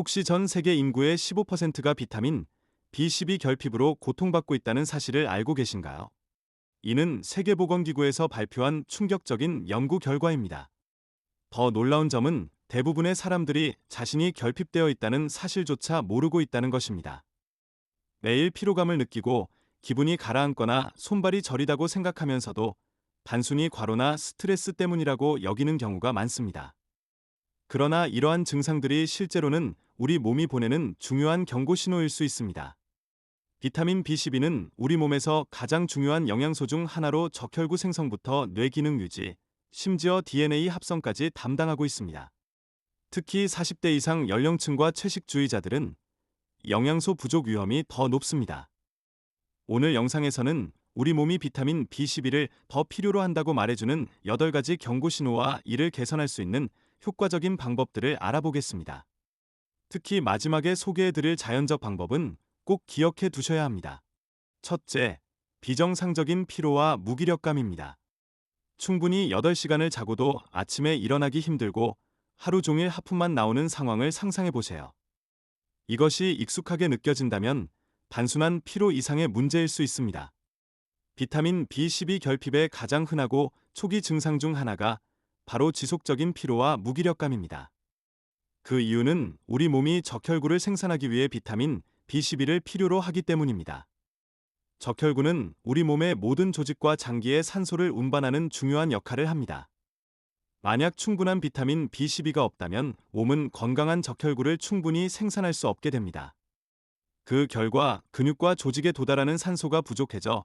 혹시 전 세계 인구의 15%가 비타민 B12 결핍으로 고통받고 있다는 사실을 알고 계신가요? 이는 세계보건기구에서 발표한 충격적인 연구 결과입니다. 더 놀라운 점은 대부분의 사람들이 자신이 결핍되어 있다는 사실조차 모르고 있다는 것입니다. 매일 피로감을 느끼고 기분이 가라앉거나 손발이 저리다고 생각하면서도 단순히 과로나 스트레스 때문이라고 여기는 경우가 많습니다. 그러나 이러한 증상들이 실제로는 우리 몸이 보내는 중요한 경고 신호일 수 있습니다. 비타민 B12는 우리 몸에서 가장 중요한 영양소 중 하나로 적혈구 생성부터 뇌 기능 유지, 심지어 DNA 합성까지 담당하고 있습니다. 특히 40대 이상 연령층과 채식주의자들은 영양소 부족 위험이 더 높습니다. 오늘 영상에서는 우리 몸이 비타민 B12를 더 필요로 한다고 말해주는 8가지 경고 신호와 이를 개선할 수 있는 효과적인 방법들을 알아보겠습니다. 특히 마지막에 소개해드릴 자연적 방법은 꼭 기억해 두셔야 합니다. 첫째, 비정상적인 피로와 무기력감입니다. 충분히 8시간을 자고도 아침에 일어나기 힘들고 하루 종일 하품만 나오는 상황을 상상해 보세요. 이것이 익숙하게 느껴진다면 단순한 피로 이상의 문제일 수 있습니다. 비타민 B12 결핍의 가장 흔하고 초기 증상 중 하나가 바로 지속적인 피로와 무기력감입니다. 그 이유는 우리 몸이 적혈구를 생산하기 위해 비타민 B12를 필요로 하기 때문입니다. 적혈구는 우리 몸의 모든 조직과 장기에 산소를 운반하는 중요한 역할을 합니다. 만약 충분한 비타민 B12가 없다면 몸은 건강한 적혈구를 충분히 생산할 수 없게 됩니다. 그 결과 근육과 조직에 도달하는 산소가 부족해져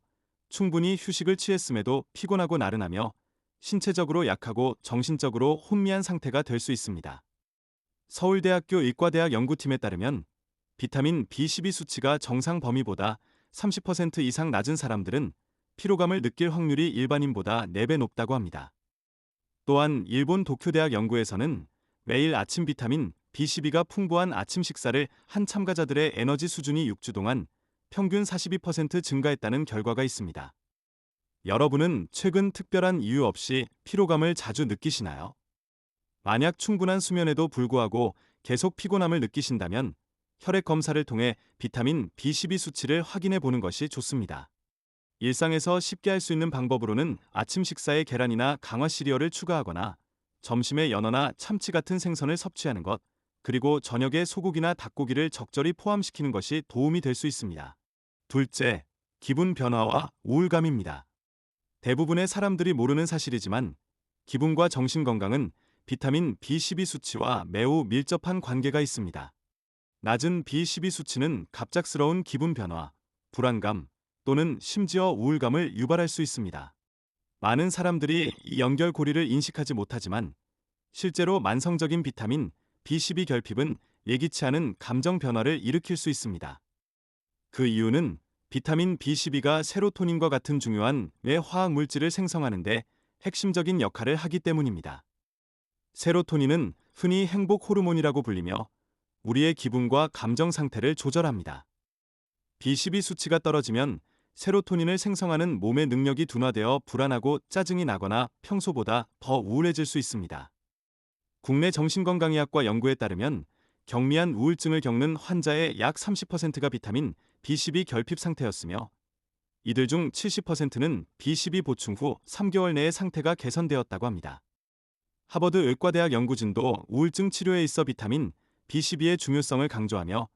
충분히 휴식을 취했음에도 피곤하고 나른하며 신체적으로 약하고 정신적으로 혼미한 상태가 될 수 있습니다. 서울대학교 의과대학 연구팀에 따르면 비타민 B12 수치가 정상 범위보다 30% 이상 낮은 사람들은 피로감을 느낄 확률이 일반인보다 4배 높다고 합니다. 또한 일본 도쿄대학 연구에서는 매일 아침 비타민 B12가 풍부한 아침 식사를 한 참가자들의 에너지 수준이 6주 동안 평균 42% 증가했다는 결과가 있습니다. 여러분은 최근 특별한 이유 없이 피로감을 자주 느끼시나요? 만약 충분한 수면에도 불구하고 계속 피곤함을 느끼신다면 혈액 검사를 통해 비타민 B12 수치를 확인해 보는 것이 좋습니다. 일상에서 쉽게 할 수 있는 방법으로는 아침 식사에 계란이나 강화 시리얼을 추가하거나 점심에 연어나 참치 같은 생선을 섭취하는 것, 그리고 저녁에 소고기나 닭고기를 적절히 포함시키는 것이 도움이 될 수 있습니다. 둘째, 기분 변화와 우울감입니다. 대부분의 사람들이 모르는 사실이지만 기분과 정신 건강은 비타민 B12 수치와 매우 밀접한 관계가 있습니다. 낮은 B12 수치는 갑작스러운 기분 변화, 불안감 또는 심지어 우울감을 유발할 수 있습니다. 많은 사람들이 이 연결고리를 인식하지 못하지만 실제로 만성적인 비타민 B12 결핍은 예기치 않은 감정 변화를 일으킬 수 있습니다. 그 이유는 비타민 B12가 세로토닌과 같은 중요한 뇌 화학 물질을 생성하는데 핵심적인 역할을 하기 때문입니다. 세로토닌은 흔히 행복 호르몬이라고 불리며 우리의 기분과 감정 상태를 조절합니다. B12 수치가 떨어지면 세로토닌을 생성하는 몸의 능력이 둔화되어 불안하고 짜증이 나거나 평소보다 더 우울해질 수 있습니다. 국내 정신건강의학과 연구에 따르면 경미한 우울증을 겪는 환자의 약 30%가 비타민 B12 결핍 상태였으며 이들 중 70%는 B12 보충 후 3개월 내에 상태가 개선되었다고 합니다. 하버드 의과대학 연구진도 우울증 치료에 있어 비타민 B12의 중요성을 강조하며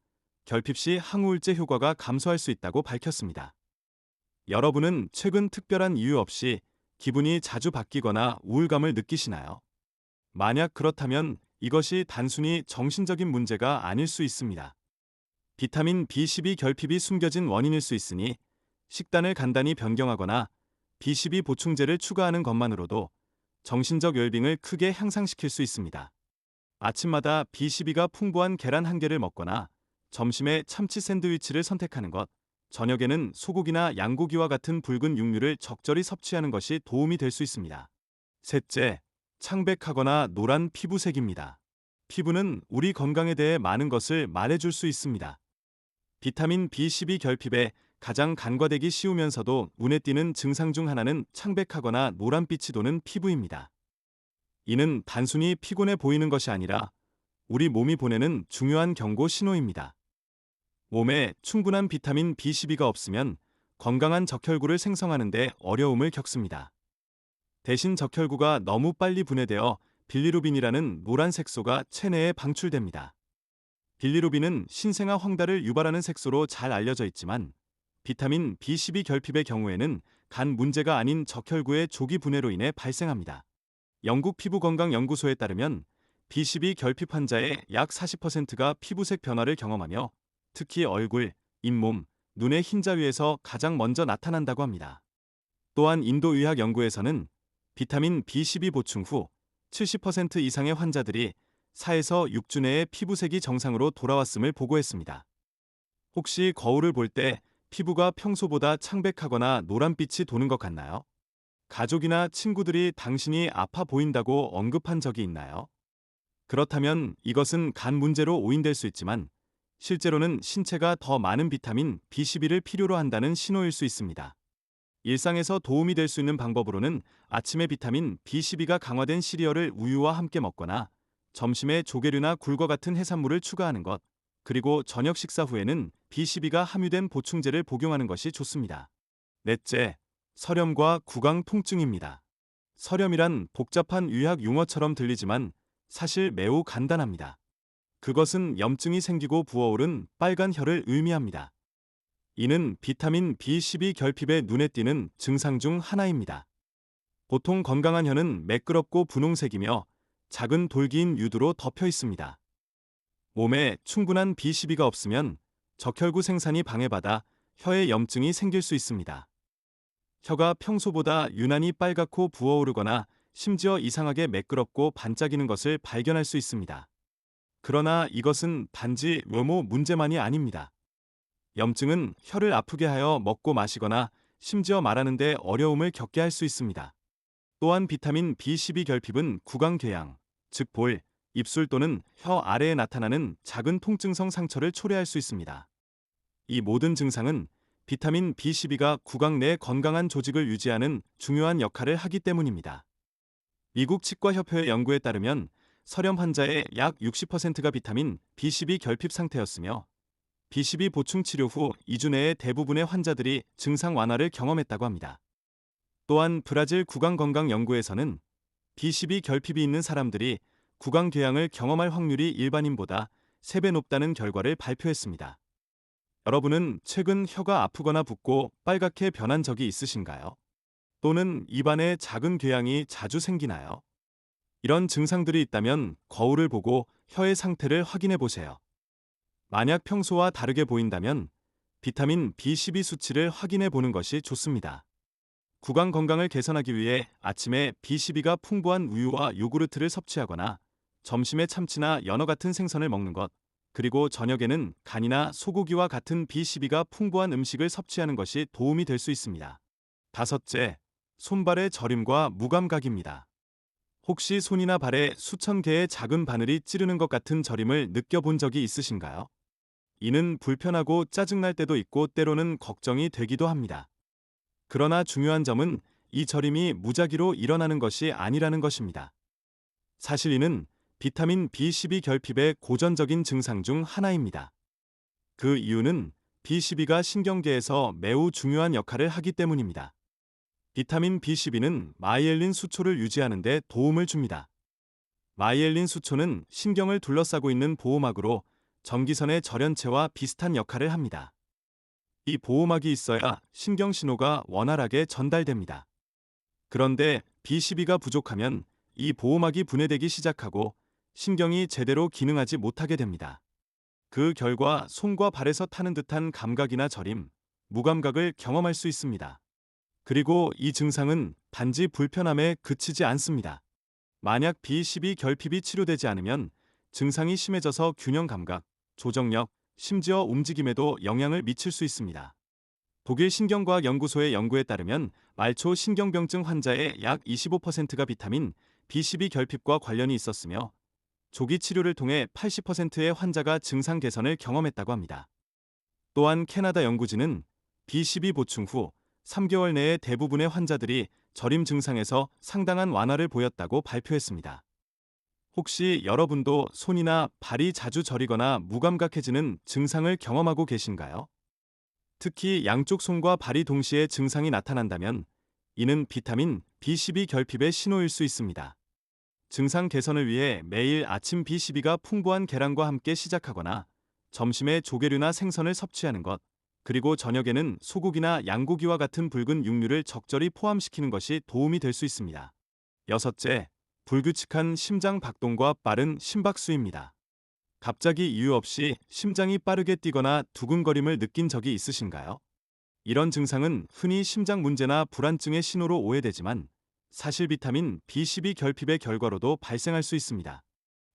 결핍 시 항우울제 효과가 감소할 수 있다고 밝혔습니다. 여러분은 최근 특별한 이유 없이 기분이 자주 바뀌거나 우울감을 느끼시나요? 만약 그렇다면 이것이 단순히 정신적인 문제가 아닐 수 있습니다. 비타민 B12 결핍이 숨겨진 원인일 수 있으니 식단을 간단히 변경하거나 B12 보충제를 추가하는 것만으로도 정신적 웰빙을 크게 향상시킬 수 있습니다. 아침마다 B12가 풍부한 계란 한 개를 먹거나 점심에 참치 샌드위치를 선택하는 것, 저녁에는 소고기나 양고기와 같은 붉은 육류를 적절히 섭취하는 것이 도움이 될 수 있습니다. 셋째, 창백하거나 노란 피부색입니다. 피부는 우리 건강에 대해 많은 것을 말해줄 수 있습니다. 비타민 B12 결핍에 가장 간과되기 쉬우면서도 눈에 띄는 증상 중 하나는 창백하거나 노란빛이 도는 피부입니다. 이는 단순히 피곤해 보이는 것이 아니라 우리 몸이 보내는 중요한 경고 신호입니다. 몸에 충분한 비타민 B12가 없으면 건강한 적혈구를 생성하는 데 어려움을 겪습니다. 대신 적혈구가 너무 빨리 분해되어 빌리루빈이라는 노란 색소가 체내에 방출됩니다. 빌리루빈은 신생아 황달을 유발하는 색소로 잘 알려져 있지만 비타민 B12 결핍의 경우에는 간 문제가 아닌 적혈구의 조기 분해로 인해 발생합니다. 영국 피부건강연구소에 따르면 B12 결핍 환자의 약 40%가 피부색 변화를 경험하며 특히 얼굴, 잇몸, 눈의 흰자 위에서 가장 먼저 나타난다고 합니다. 또한 인도 의학 연구에서는 비타민 B12 보충 후 70% 이상의 환자들이 4에서 6주 내에 피부색이 정상으로 돌아왔음을 보고했습니다. 혹시 거울을 볼 때 피부가 평소보다 창백하거나 노란빛이 도는 것 같나요? 가족이나 친구들이 당신이 아파 보인다고 언급한 적이 있나요? 그렇다면 이것은 간 문제로 오인될 수 있지만 실제로는 신체가 더 많은 비타민 B12를 필요로 한다는 신호일 수 있습니다. 일상에서 도움이 될 수 있는 방법으로는 아침에 비타민 B12가 강화된 시리얼을 우유와 함께 먹거나 점심에 조개류나 굴과 같은 해산물을 추가하는 것, 그리고 저녁 식사 후에는 B12가 함유된 보충제를 복용하는 것이 좋습니다. 넷째, 설염과 구강 통증입니다. 설염이란 복잡한 의학 용어처럼 들리지만 사실 매우 간단합니다. 그것은 염증이 생기고 부어오른 빨간 혀를 의미합니다. 이는 비타민 B12 결핍에 눈에 띄는 증상 중 하나입니다. 보통 건강한 혀는 매끄럽고 분홍색이며 작은 돌기인 유두로 덮여 있습니다. 몸에 충분한 B12가 없으면 적혈구 생산이 방해받아 혀에 염증이 생길 수 있습니다. 혀가 평소보다 유난히 빨갛고 부어오르거나 심지어 이상하게 매끄럽고 반짝이는 것을 발견할 수 있습니다. 그러나 이것은 단지 외모 문제만이 아닙니다. 염증은 혀를 아프게 하여 먹고 마시거나 심지어 말하는 데 어려움을 겪게 할 수 있습니다. 또한 비타민 B12 결핍은 구강궤양, 즉 볼, 입술 또는 혀 아래에 나타나는 작은 통증성 상처를 초래할 수 있습니다. 이 모든 증상은 비타민 B12가 구강 내 건강한 조직을 유지하는 중요한 역할을 하기 때문입니다. 미국 치과협회의 연구에 따르면 설염 환자의 약 60%가 비타민 B12 결핍 상태였으며 B12 보충 치료 후 2주 내에 대부분의 환자들이 증상 완화를 경험했다고 합니다. 또한 브라질 구강건강연구에서는 B12 결핍이 있는 사람들이 구강궤양을 경험할 확률이 일반인보다 3배 높다는 결과를 발표했습니다. 여러분은 최근 혀가 아프거나 붓고 빨갛게 변한 적이 있으신가요? 또는 입안에 작은 궤양이 자주 생기나요? 이런 증상들이 있다면 거울을 보고 혀의 상태를 확인해 보세요. 만약 평소와 다르게 보인다면 비타민 B12 수치를 확인해 보는 것이 좋습니다. 구강 건강을 개선하기 위해 아침에 B12가 풍부한 우유와 요구르트를 섭취하거나 점심에 참치나 연어 같은 생선을 먹는 것, 그리고 저녁에는 간이나 소고기와 같은 B12가 풍부한 음식을 섭취하는 것이 도움이 될 수 있습니다. 다섯째, 손발의 저림과 무감각입니다. 혹시 손이나 발에 수천 개의 작은 바늘이 찌르는 것 같은 저림을 느껴본 적이 있으신가요? 이는 불편하고 짜증날 때도 있고 때로는 걱정이 되기도 합니다. 그러나 중요한 점은 이 저림이 무작위로 일어나는 것이 아니라는 것입니다. 사실 이는 비타민 B12 결핍의 고전적인 증상 중 하나입니다. 그 이유는 B12가 신경계에서 매우 중요한 역할을 하기 때문입니다. 비타민 B12는 마이엘린 수초를 유지하는 데 도움을 줍니다. 마이엘린 수초는 신경을 둘러싸고 있는 보호막으로 전기선의 절연체와 비슷한 역할을 합니다. 이 보호막이 있어야 신경 신호가 원활하게 전달됩니다. 그런데 B12가 부족하면 이 보호막이 분해되기 시작하고 신경이 제대로 기능하지 못하게 됩니다. 그 결과 손과 발에서 타는 듯한 감각이나 저림, 무감각을 경험할 수 있습니다. 그리고 이 증상은 단지 불편함에 그치지 않습니다. 만약 B12 결핍이 치료되지 않으면 증상이 심해져서 균형 감각, 조정력, 심지어 움직임에도 영향을 미칠 수 있습니다. 독일 신경과학연구소의 연구에 따르면 말초 신경병증 환자의 약 25%가 비타민 B12 결핍과 관련이 있었으며 조기 치료를 통해 80%의 환자가 증상 개선을 경험했다고 합니다. 또한 캐나다 연구진은 B12 보충 후 3개월 내에 대부분의 환자들이 저림 증상에서 상당한 완화를 보였다고 발표했습니다. 혹시 여러분도 손이나 발이 자주 저리거나 무감각해지는 증상을 경험하고 계신가요? 특히 양쪽 손과 발이 동시에 증상이 나타난다면 이는 비타민 B12 결핍의 신호일 수 있습니다. 증상 개선을 위해 매일 아침 B12가 풍부한 계란과 함께 시작하거나 점심에 조개류나 생선을 섭취하는 것, 그리고 저녁에는 소고기나 양고기와 같은 붉은 육류를 적절히 포함시키는 것이 도움이 될 수 있습니다. 여섯째, 불규칙한 심장 박동과 빠른 심박수입니다. 갑자기 이유 없이 심장이 빠르게 뛰거나 두근거림을 느낀 적이 있으신가요? 이런 증상은 흔히 심장 문제나 불안증의 신호로 오해되지만 사실 비타민 B12 결핍의 결과로도 발생할 수 있습니다.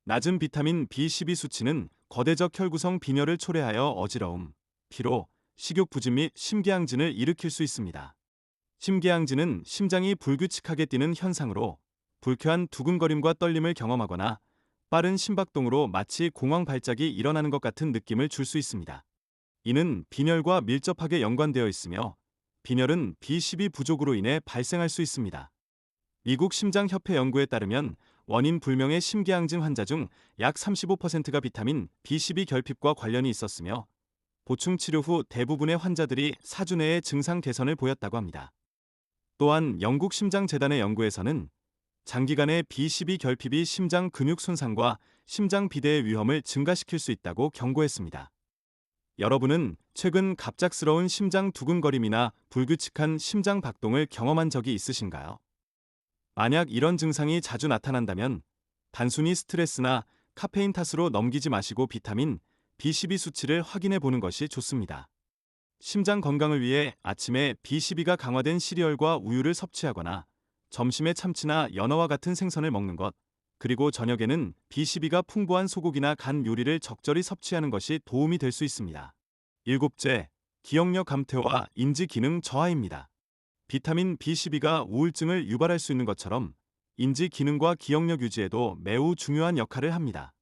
낮은 비타민 B12 수치는 거대적 혈구성 빈혈을 초래하여 어지러움, 피로, 식욕 부진 및 심계항진을 일으킬 수 있습니다. 심계항진은 심장이 불규칙하게 뛰는 현상으로 불쾌한 두근거림과 떨림을 경험하거나 빠른 심박동으로 마치 공황 발작이 일어나는 것 같은 느낌을 줄 수 있습니다. 이는 빈혈과 밀접하게 연관되어 있으며 빈혈은 B12 부족으로 인해 발생할 수 있습니다. 미국 심장협회 연구에 따르면 원인 불명의 심계항진 환자 중 약 35%가 비타민 B12 결핍과 관련이 있었으며 보충 치료 후 대부분의 환자들이 4주 내에 증상 개선을 보였다고 합니다. 또한 영국 심장재단의 연구에서는 장기간의 B12 결핍이 심장 근육 손상과 심장 비대의 위험을 증가시킬 수 있다고 경고했습니다. 여러분은 최근 갑작스러운 심장 두근거림이나 불규칙한 심장 박동을 경험한 적이 있으신가요? 만약 이런 증상이 자주 나타난다면 단순히 스트레스나 카페인 탓으로 넘기지 마시고 비타민 B12 수치를 확인해 보는 것이 좋습니다. 심장 건강을 위해 아침에 B12가 강화된 시리얼과 우유를 섭취하거나 점심에 참치나 연어와 같은 생선을 먹는 것, 그리고 저녁에는 B12가 풍부한 소고기나 간 요리를 적절히 섭취하는 것이 도움이 될 수 있습니다. 일곱째, 기억력 감퇴와 인지 기능 저하입니다. 비타민 B12가 우울증을 유발할 수 있는 것처럼 인지 기능과 기억력 유지에도 매우 중요한 역할을 합니다.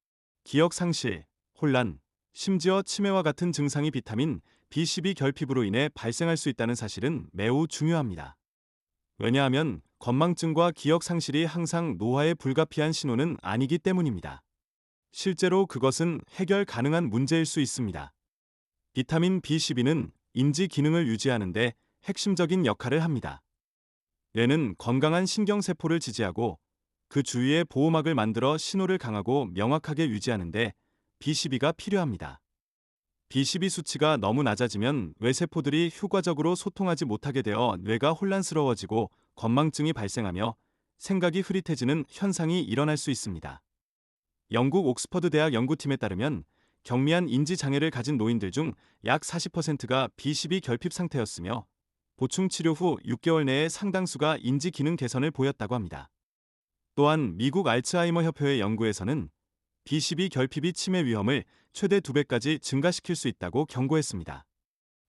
기억 상실, 혼란, 심지어 치매와 같은 증상이 비타민 B12 결핍으로 인해 발생할 수 있다는 사실은 매우 중요합니다. 왜냐하면 건망증과 기억 상실이 항상 노화의 불가피한 신호는 아니기 때문입니다. 실제로 그것은 해결 가능한 문제일 수 있습니다. 비타민 B12는 인지 기능을 유지하는 데 핵심적인 역할을 합니다. 뇌는 건강한 신경세포를 지지하고 그 주위에 보호막을 만들어 신호를 강하고 명확하게 유지하는데 B12가 필요합니다. B12 수치가 너무 낮아지면 뇌세포들이 효과적으로 소통하지 못하게 되어 뇌가 혼란스러워지고 건망증이 발생하며 생각이 흐릿해지는 현상이 일어날 수 있습니다. 영국 옥스퍼드 대학 연구팀에 따르면 경미한 인지 장애를 가진 노인들 중 약 40%가 B12 결핍 상태였으며 보충 치료 후 6개월 내에 상당수가 인지 기능 개선을 보였다고 합니다. 또한 미국 알츠하이머 협회의 연구에서는 B12 결핍이 치매 위험을 최대 2배까지 증가시킬 수 있다고 경고했습니다.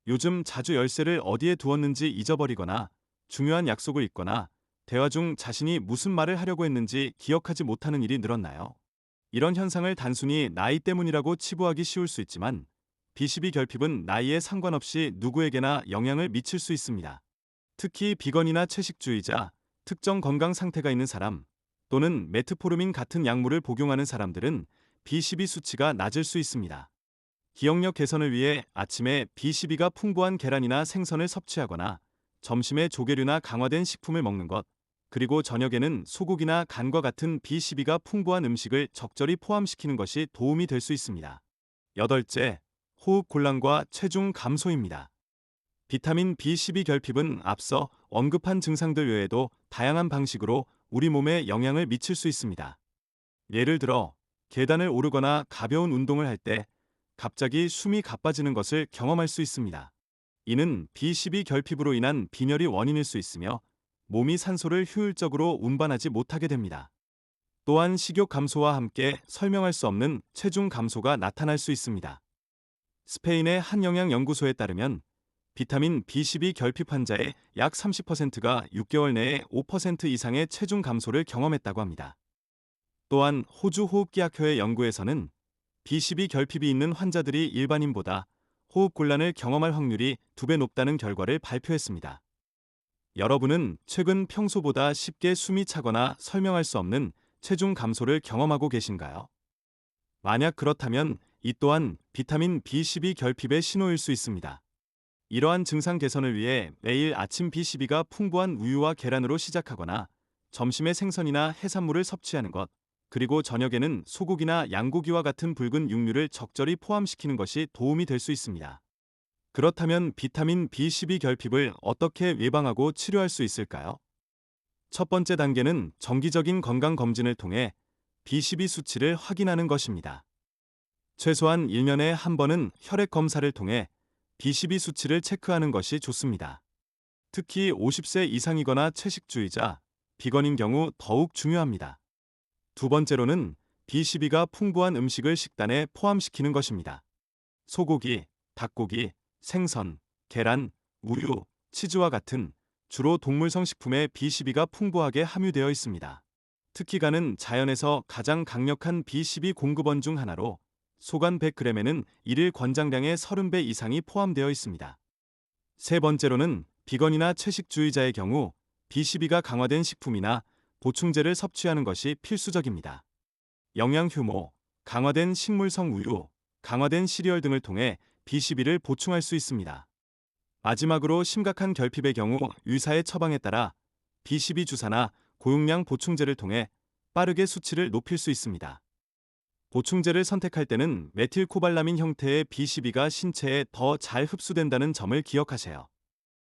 요즘 자주 열쇠를 어디에 두었는지 잊어버리거나 중요한 약속을 잊거나 대화 중 자신이 무슨 말을 하려고 했는지 기억하지 못하는 일이 늘었나요? 이런 현상을 단순히 나이 때문이라고 치부하기 쉬울 수 있지만 B12 결핍은 나이에 상관없이 누구에게나 영향을 미칠 수 있습니다. 특히 비건이나 채식주의자, 특정 건강 상태가 있는 사람, 또는 메트포르민 같은 약물을 복용하는 사람들은 B12 수치가 낮을 수 있습니다. 기억력 개선을 위해 아침에 B12가 풍부한 계란이나 생선을 섭취하거나 점심에 조개류나 강화된 식품을 먹는 것, 그리고 저녁에는 소고기나 간과 같은 B12가 풍부한 음식을 적절히 포함시키는 것이 도움이 될 수 있습니다. 여덟째, 호흡 곤란과 체중 감소입니다. 비타민 B12 결핍은 앞서 언급한 증상들 외에도 다양한 방식으로 우리 몸에 영향을 미칠 수 있습니다. 예를 들어 계단을 오르거나 가벼운 운동을 할 때 갑자기 숨이 가빠지는 것을 경험할 수 있습니다. 이는 B12 결핍으로 인한 빈혈이 원인일 수 있으며 몸이 산소를 효율적으로 운반하지 못하게 됩니다. 또한 식욕 감소와 함께 설명할 수 없는 체중 감소가 나타날 수 있습니다. 스페인의 한 영양연구소에 따르면 비타민 B12 결핍 환자의 약 30%가 6개월 내에 5% 이상의 체중 감소를 경험했다고 합니다. 또한 호주 호흡기학회의 연구에서는 B12 결핍이 있는 환자들이 일반인보다 호흡 곤란을 경험할 확률이 2배 높다는 결과를 발표했습니다. 여러분은 최근 평소보다 쉽게 숨이 차거나 설명할 수 없는 체중 감소를 경험하고 계신가요? 만약 그렇다면 이 또한 비타민 B12 결핍의 신호일 수 있습니다. 이러한 증상 개선을 위해 매일 아침 B12가 풍부한 우유와 계란으로 시작하거나 점심에 생선이나 해산물을 섭취하는 것, 그리고 저녁에는 소고기나 양고기와 같은 붉은 육류를 적절히 포함시키는 것이 도움이 될 수 있습니다. 그렇다면 비타민 B12 결핍을 어떻게 예방하고 치료할 수 있을까요? 첫 번째 단계는 정기적인 건강 검진을 통해 B12 수치를 확인하는 것입니다. 최소한 1년에 한 번은 혈액 검사를 통해 B12 수치를 체크하는 것이 좋습니다. 특히 50세 이상이거나 채식주의자, 비건인 경우 더욱 중요합니다. 두 번째로는 B12가 풍부한 음식을 식단에 포함시키는 것입니다. 소고기, 닭고기, 생선, 계란, 우유, 치즈와 같은 주로 동물성 식품에 B12가 풍부하게 함유되어 있습니다. 특히 간은 자연에서 가장 강력한 B12 공급원 중 하나로 소간 100g에는 일일 권장량의 30배 이상이 포함되어 있습니다. 세 번째로는 비건이나 채식주의자의 경우 B12가 강화된 식품이나 보충제를 섭취하는 것이 필수적입니다. 영양 효모, 강화된 식물성 우유, 강화된 시리얼 등을 통해 B12를 보충할 수 있습니다. 마지막으로 심각한 결핍의 경우 의사의 처방에 따라 B12 주사나 고용량 보충제를 통해 빠르게 수치를 높일 수 있습니다. 보충제를 선택할 때는 메틸코발라민 형태의 B12가 신체에 더 잘 흡수된다는 점을 기억하세요.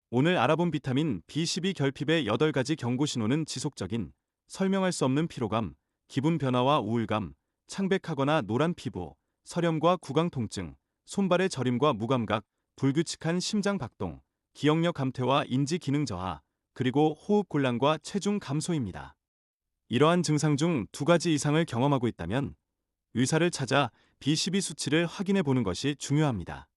오늘 알아본 비타민 B12 결핍의 8가지 경고 신호는 지속적인, 설명할 수 없는 피로감, 기분 변화와 우울감, 창백하거나 노란 피부, 설염과 구강 통증, 손발의 저림과 무감각, 불규칙한 심장 박동, 기억력 감퇴와 인지 기능 저하, 그리고 호흡 곤란과 체중 감소입니다. 이러한 증상 중 2가지 이상을 경험하고 있다면 의사를 찾아 B12 수치를 확인해 보는 것이 중요합니다.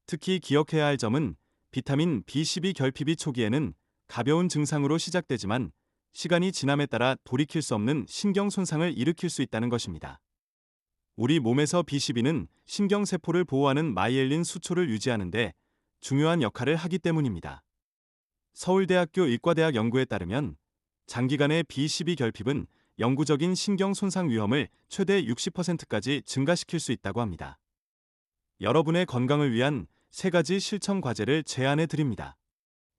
특히 기억해야 할 점은 비타민 B12 결핍이 초기에는 가벼운 증상으로 시작되지만 시간이 지남에 따라 돌이킬 수 없는 신경 손상을 일으킬 수 있다는 것입니다. 우리 몸에서 B12는 신경세포를 보호하는 마이엘린 수초를 유지하는 데 중요한 역할을 하기 때문입니다. 서울대학교 의과대학 연구에 따르면 장기간의 B12 결핍은 영구적인 신경 손상 위험을 최대 60%까지 증가시킬 수 있다고 합니다. 여러분의 건강을 위한 3가지 실천 과제를 제안해 드립니다.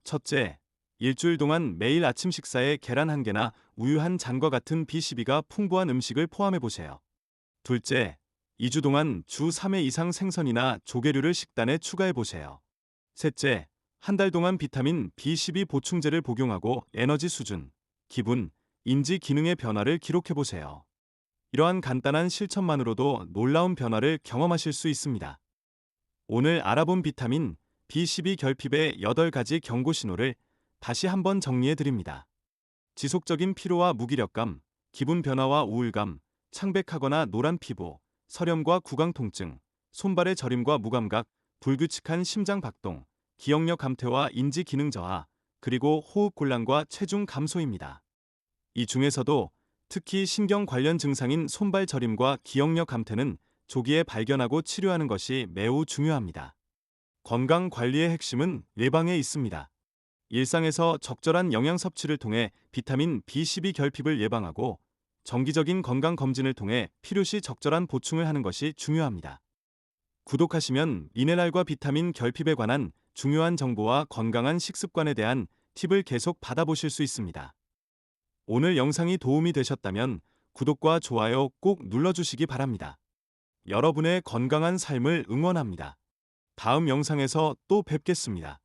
첫째, 일주일 동안 매일 아침 식사에 계란 1개나 우유 1잔과 같은 B12가 풍부한 음식을 포함해 보세요. 둘째, 2주 동안 주 3회 이상 생선이나 조개류를 식단에 추가해 보세요. 셋째, 한 달 동안 비타민 B12 보충제를 복용하고 에너지 수준, 기분, 인지 기능의 변화를 기록해 보세요. 이러한 간단한 실천만으로도 놀라운 변화를 경험하실 수 있습니다. 오늘 알아본 비타민 B12 결핍의 8가지 경고 신호를 다시 한번 정리해 드립니다. 지속적인 피로와 무기력감, 기분 변화와 우울감, 창백하거나 노란 피부, 설염과 구강 통증, 손발의 저림과 무감각, 불규칙한 심장 박동, 기억력 감퇴와 인지 기능 저하, 그리고 호흡 곤란과 체중 감소입니다. 이 중에서도 특히 신경 관련 증상인 손발 저림과 기억력 감퇴는 조기에 발견하고 치료하는 것이 매우 중요합니다. 건강 관리의 핵심은 예방에 있습니다. 일상에서 적절한 영양 섭취를 통해 비타민 B12 결핍을 예방하고 정기적인 건강 검진을 통해 필요시 적절한 보충을 하는 것이 중요합니다. 구독하시면 미네랄과 비타민 결핍에 관한 중요한 정보와 건강한 식습관에 대한 팁을 계속 받아보실 수 있습니다. 오늘 영상이 도움이 되셨다면 구독과 좋아요 꼭 눌러주시기 바랍니다. 여러분의 건강한 삶을 응원합니다. 다음 영상에서 또 뵙겠습니다.